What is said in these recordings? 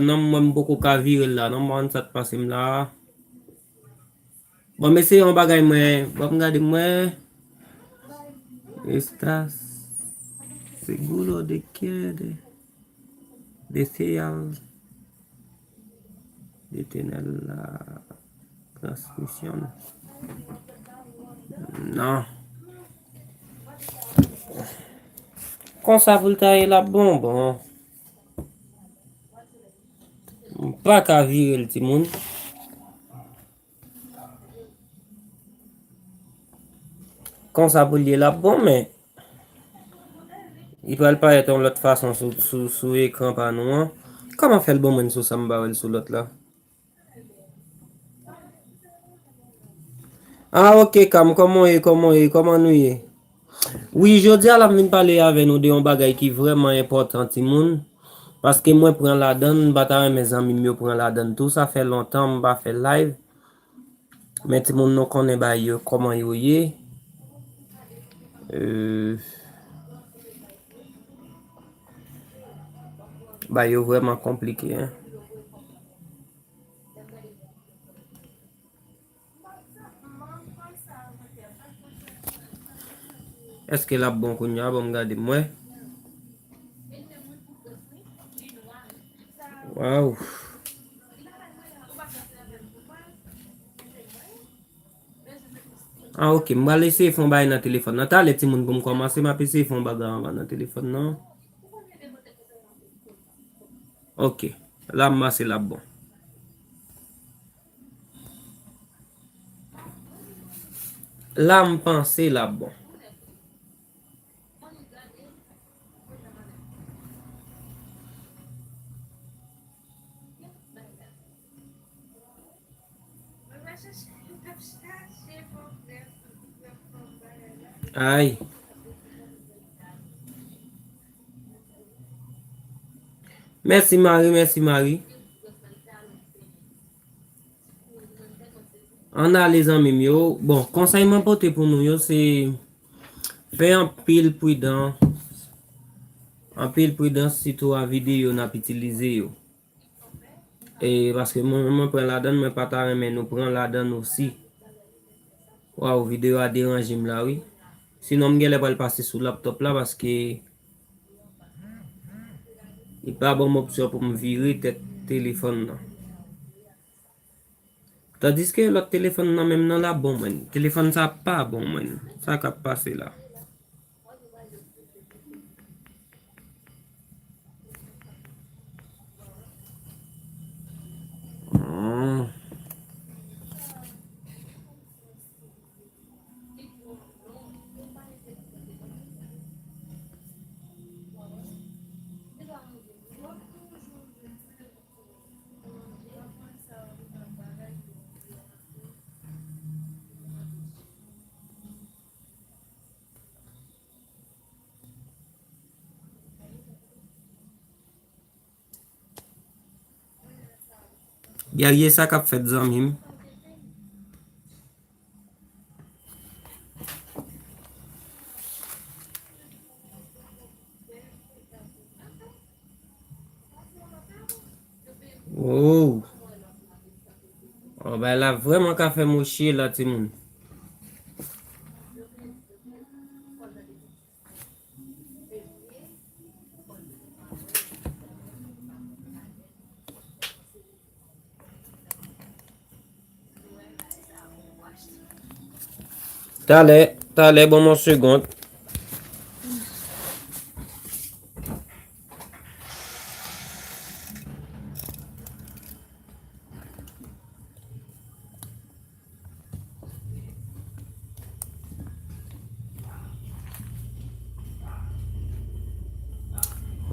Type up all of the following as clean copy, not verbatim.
non mwen beaucoup ka viril la, non mwen sat pasim la. Bon, mais c'est un bagay mwen, bon gade mwen, estas seguro de que desea detener la transmisión. Non. Kon sa pou l'ta la bon. Pa ka viril ti moun. Kon sa pou liye la bon, mais il peut pas être en l'autre façon sous écran pa nou an. Comment fait le bon moun sous samba ou sous l'autre là? Ah ok, comment nou ye? Oui, jodi a la vin pale ave nou de yon bagay ki vraiment important ti moun. Paske mwen pren la dan, batare mes amis myo pren la dan tout. Ça fait longtemps mba fait live. Mais ti moun nou konnen ba yo comment yo ye. Ba yo vraiment compliqué, hein. Est-ce que la bon kounya bon gade mwen? Wow. Ah ok, mwa lese fon bay nan telefon. Nan ta le ti moun pou m komanse ma pese fon bagan nan telefon nan. Ok, la mwa se la bon. La m panse la bon. Aïe. Merci Marie. On a les amis yo. Bon, conseil m'apporter pour nous yo, c'est faire un pile prudent. En pile prudence surtout à vidéo n'a utiliser yo. Et parce que moi prends la donne, moi pas ta mais nous prend la donne aussi. Waouh, vidéo a dérangé là oui. Sinon m'gèle pas le passer sur laptop là parce que il pas bonne option pour me virer tête téléphone là. Tandis que l'autre téléphone là même dans la bon man. Téléphone ça pas bon man. Ça qui passer là. Guerrier ça qu'a fait zanmim. Oh. Oh ben là vraiment qu'a fait mon chier là ti moun. T'allez, bon mon second.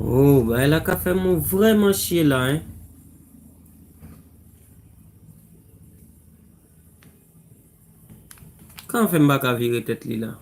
Oh, ben elle a qu'a fait mon vraiment chier là, hein. Quand on fait m'baka virer tête li là?